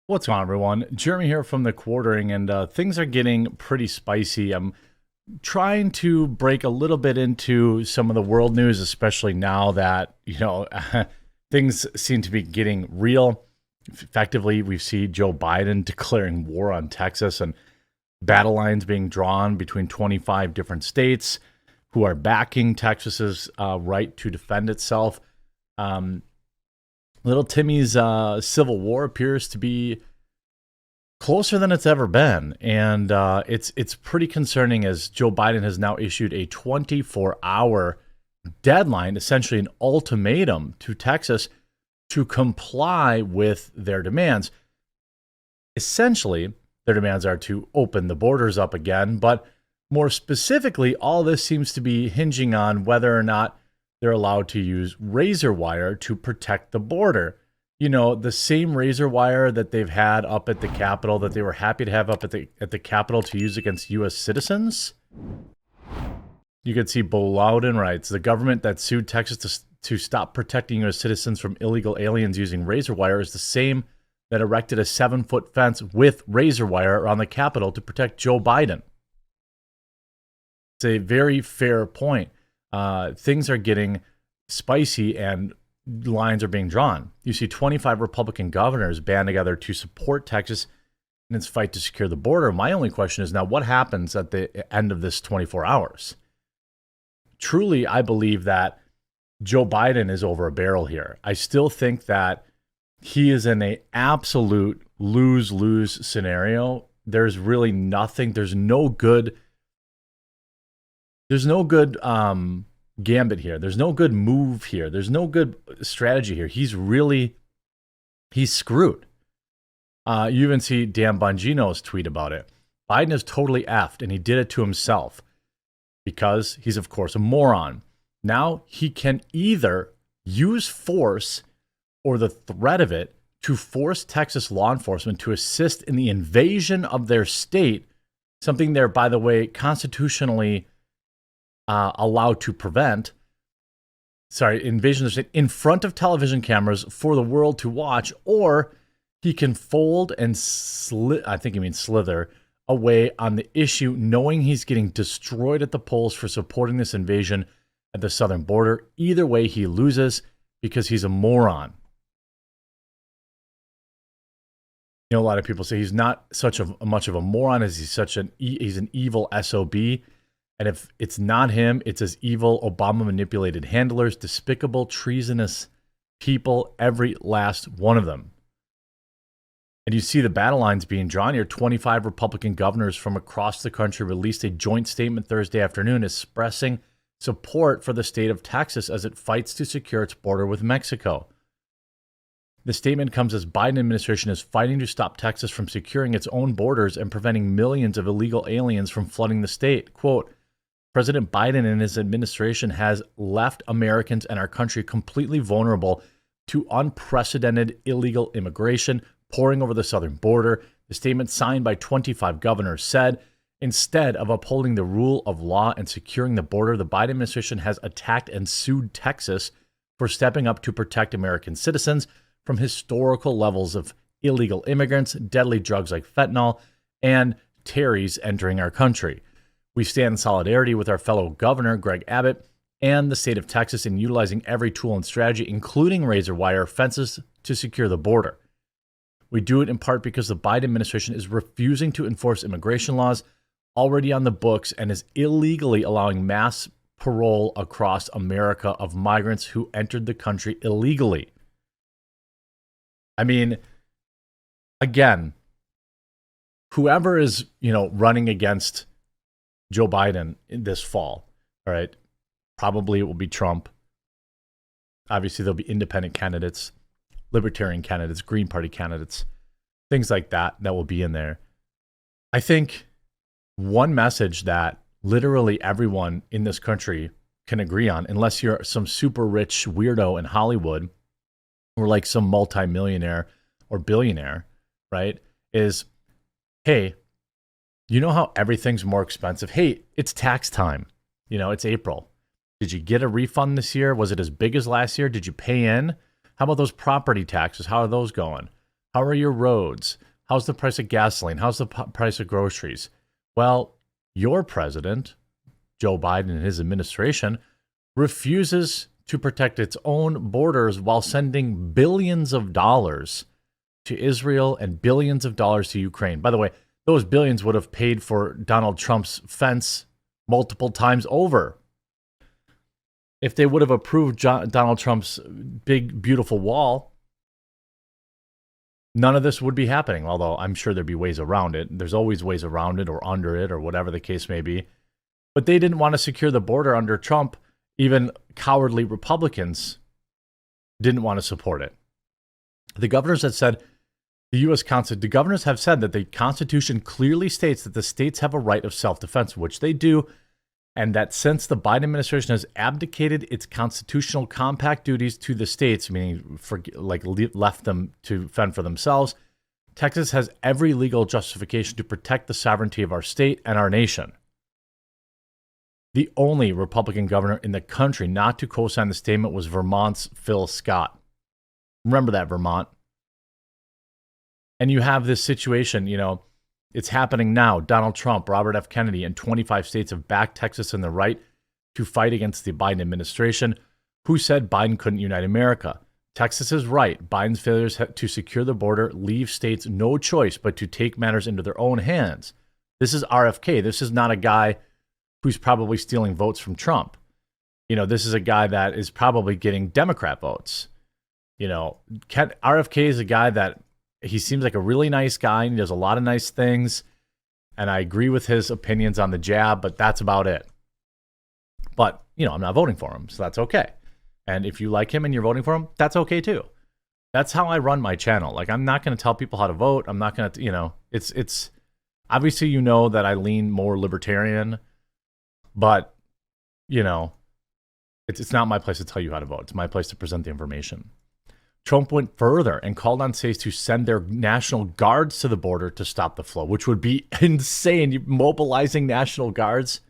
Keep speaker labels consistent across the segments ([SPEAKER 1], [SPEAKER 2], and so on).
[SPEAKER 1] What's going on, everyone? Jeremy here from the Quartering, and things are getting pretty spicy. I'm trying to break a little bit into some of the world news, especially now that, things seem to be getting real. Effectively, we see Joe Biden declaring war on Texas and battle lines being drawn between 25 different states who are backing Texas's right to defend itself. Um, Little Timmy's civil war appears to be closer than it's ever been, and it's pretty concerning as Joe Biden has now issued a 24-hour deadline, essentially an ultimatum to Texas to comply with their demands. Essentially, their demands are to open the borders up again, but more specifically, all this seems to be hinging on whether or not they're allowed to use razor wire to protect the border. You know, the same razor wire that they've had up at the Capitol, that they were happy to have up at the Capitol to use against U.S. citizens. You could see Bo Loudon writes, the government that sued Texas to stop protecting U.S. citizens from illegal aliens using razor wire is the same that erected a 7-foot fence with razor wire around the Capitol to protect Joe Biden. It's a very fair point. Things are getting spicy and lines are being drawn. You see 25 Republican governors band together to support Texas in its fight to secure the border. My only question is now, what happens at the end of this 24 hours? Truly, I believe that Joe Biden is over a barrel here. I still think that he is in an absolute lose-lose scenario. There's really nothing. There's no good gambit here. There's no good move here. There's no good strategy here. He's screwed. You even see Dan Bongino's tweet about it. Biden is totally effed, and he did it to himself because he's, of course, a moron. Now he can either use force or the threat of it to force Texas law enforcement to assist in the invasion of their state, something they're, by the way, constitutionally allowed to prevent. Invasion of the state in front of television cameras for the world to watch, or he can fold and slither away on the issue, knowing he's getting destroyed at the polls for supporting this invasion at the southern border. Either way, he loses because he's a moron. You know, a lot of people say he's not much of a moron as he's an evil SOB. And if it's not him, it's his evil, Obama-manipulated handlers, despicable, treasonous people, every last one of them. And you see the battle lines being drawn here. 25 Republican governors from across the country released a joint statement Thursday afternoon expressing support for the state of Texas as it fights to secure its border with Mexico. The statement comes as Biden administration is fighting to stop Texas from securing its own borders and preventing millions of illegal aliens from flooding the state. Quote, President Biden and his administration has left Americans and our country completely vulnerable to unprecedented illegal immigration pouring over the southern border. The statement signed by 25 governors said, instead of upholding the rule of law and securing the border, the Biden administration has attacked and sued Texas for stepping up to protect American citizens from historical levels of illegal immigrants, deadly drugs like fentanyl, and terrorists entering our country. We stand in solidarity with our fellow governor, Greg Abbott, and the state of Texas in utilizing every tool and strategy, including razor wire fences, to secure the border. We do it in part because the Biden administration is refusing to enforce immigration laws already on the books and is illegally allowing mass parole across America of migrants who entered the country illegally. I mean, again, whoever is, running against Joe Biden this fall, all right, probably it will be Trump. Obviously, there'll be independent candidates, libertarian candidates, Green Party candidates, things like that will be in there. I think one message that literally everyone in this country can agree on, unless you're some super rich weirdo in Hollywood or like some multimillionaire or billionaire, right, is, hey, you know how everything's more expensive? Hey, it's tax time. It's April. Did you get a refund this year? Was it as big as last year? Did you pay in? How about those property taxes? How are those going? How are your roads? How's the price of gasoline? How's the price of groceries? Well, your president, Joe Biden and his administration, refuses to protect its own borders while sending billions of dollars to Israel and billions of dollars to Ukraine. By the way, those billions would have paid for Donald Trump's fence multiple times over. If they would have approved Donald Trump's big, beautiful wall, none of this would be happening, although I'm sure there'd be ways around it. There's always ways around it or under it or whatever the case may be. But they didn't want to secure the border under Trump. Even cowardly Republicans didn't want to support it. The governors have said the governors have said that the Constitution clearly states that the states have a right of self-defense, which they do, and that since the Biden administration has abdicated its constitutional compact duties to the states, meaning left them to fend for themselves, Texas has every legal justification to protect the sovereignty of our state and our nation. The only Republican governor in the country not to co-sign the statement was Vermont's Phil Scott. Remember that, Vermont. And you have this situation, it's happening now. Donald Trump, Robert F. Kennedy, and 25 states have backed Texas in the right to fight against the Biden administration, who said Biden couldn't unite America. Texas is right. Biden's failures to secure the border leave states no choice but to take matters into their own hands. This is RFK. This is not a guy who's probably stealing votes from Trump. This is a guy that is probably getting Democrat votes. RFK is a guy that he seems like a really nice guy, and he does a lot of nice things. And I agree with his opinions on the jab, but that's about it. But, I'm not voting for him, so that's okay. And if you like him and you're voting for him, that's okay too. That's how I run my channel. Like, I'm not going to tell people how to vote. I'm not going to, it's obviously, that I lean more libertarian, but, it's not my place to tell you how to vote. It's my place to present the information. Trump went further and called on states to send their national guards to the border to stop the flow, which would be insane. Mobilizing national guards.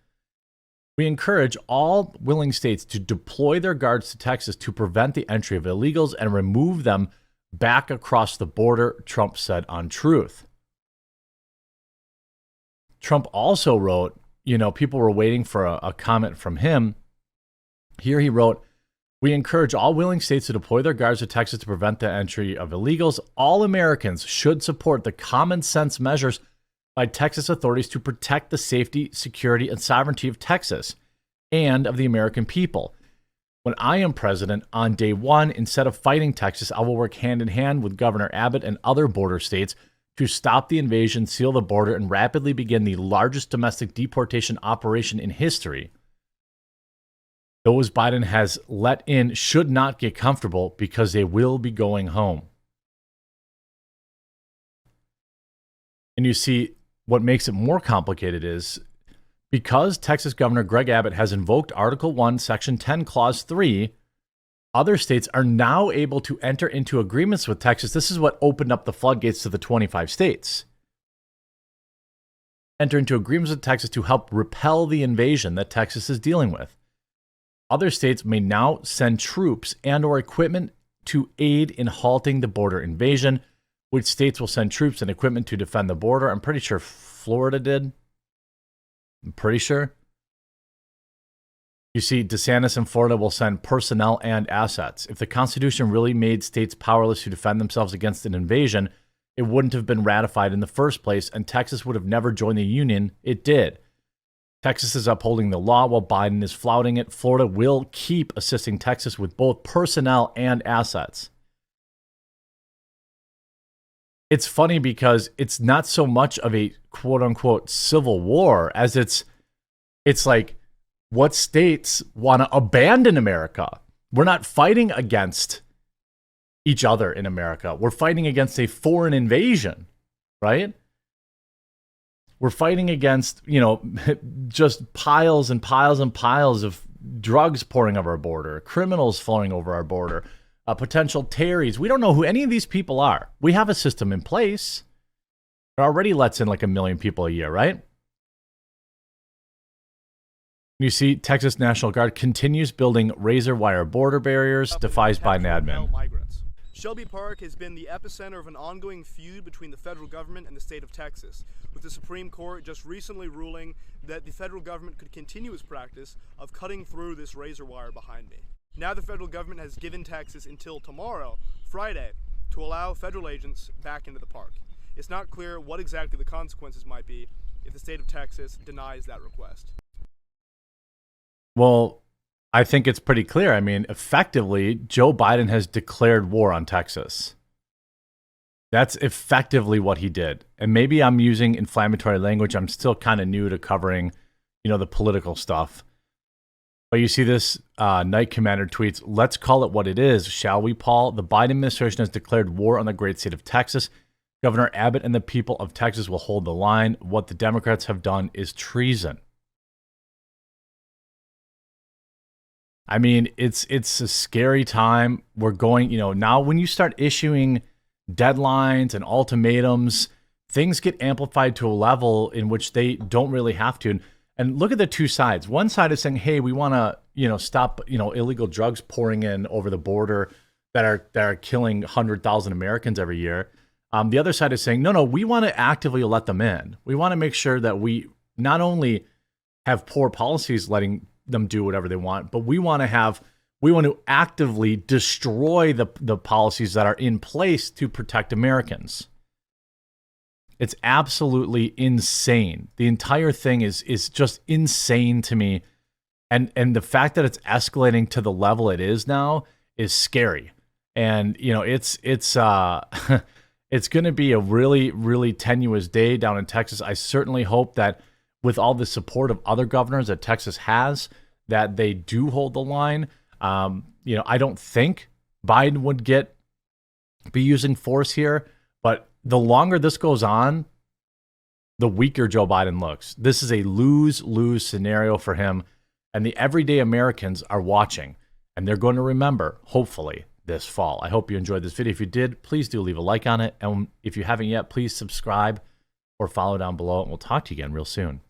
[SPEAKER 1] We encourage all willing states to deploy their guards to Texas to prevent the entry of illegals and remove them back across the border, Trump said on Truth. Trump also wrote, people were waiting for a comment from him. Here he wrote, "We encourage all willing states to deploy their guards to Texas to prevent the entry of illegals. All Americans should support the common sense measures by Texas authorities to protect the safety, security, and sovereignty of Texas and of the American people. When I am president, on day one, instead of fighting Texas, I will work hand in hand with Governor Abbott and other border states to stop the invasion, seal the border, and rapidly begin the largest domestic deportation operation in history. Those Biden has let in should not get comfortable because they will be going home." And you see, what makes it more complicated is because Texas Governor Greg Abbott has invoked Article 1, Section 10, Clause 3, other states are now able to enter into agreements with Texas. This is what opened up the floodgates to the 25 states. Enter into agreements with Texas to help repel the invasion that Texas is dealing with. Other states may now send troops and or equipment to aid in halting the border invasion. Which states will send troops and equipment to defend the border? I'm pretty sure Florida did. I'm pretty sure. You see, DeSantis and Florida will send personnel and assets. If the Constitution really made states powerless to defend themselves against an invasion, it wouldn't have been ratified in the first place, and Texas would have never joined the union. It did. Texas is upholding the law while Biden is flouting it. Florida will keep assisting Texas with both personnel and assets. It's funny because it's not so much of a quote unquote civil war as it's like what states want to abandon America. We're not fighting against each other in America. We're fighting against a foreign invasion, right? We're fighting against, just piles and piles and piles of drugs pouring over our border, criminals flowing over our border, potential terrorists. We don't know who any of these people are. We have a system in place. It already lets in like 1 million people a year, right? You see, Texas National Guard continues building razor wire border barriers, defies Biden admin.
[SPEAKER 2] Shelby Park has been the epicenter of an ongoing feud between the federal government and the state of Texas, with the Supreme Court just recently ruling that the federal government could continue its practice of cutting through this razor wire behind me. Now the federal government has given Texas until tomorrow, Friday, to allow federal agents back into the park. It's not clear what exactly the consequences might be if the state of Texas denies that request.
[SPEAKER 1] Well, I think it's pretty clear. I mean, effectively, Joe Biden has declared war on Texas. That's effectively what he did. And maybe I'm using inflammatory language. I'm still kind of new to covering, the political stuff. But you see this Knight Commander tweets, "Let's call it what it is, shall we, Paul? The Biden administration has declared war on the great state of Texas. Governor Abbott and the people of Texas will hold the line. What the Democrats have done is treason." I mean, it's a scary time. We're going, now when you start issuing deadlines and ultimatums, things get amplified to a level in which they don't really have to. And look at the two sides. One side is saying, hey, we want to, stop, illegal drugs pouring in over the border that are killing 100,000 Americans every year. The other side is saying, no, we want to actively let them in. We want to make sure that we not only have poor policies letting them do whatever they want, but we want to actively destroy the policies that are in place to protect Americans. It's absolutely insane. The entire thing is just insane to me. And the fact that it's escalating to the level it is now is scary. And it's it's going to be a really, really tenuous day down in Texas. I certainly hope that with all the support of other governors that Texas has, that they do hold the line. I don't think Biden would be using force here, but the longer this goes on, the weaker Joe Biden looks. This is a lose-lose scenario for him, and the everyday Americans are watching, and they're going to remember, hopefully, this fall. I hope you enjoyed this video. If you did, please do leave a like on it, and if you haven't yet, please subscribe or follow down below, and we'll talk to you again real soon.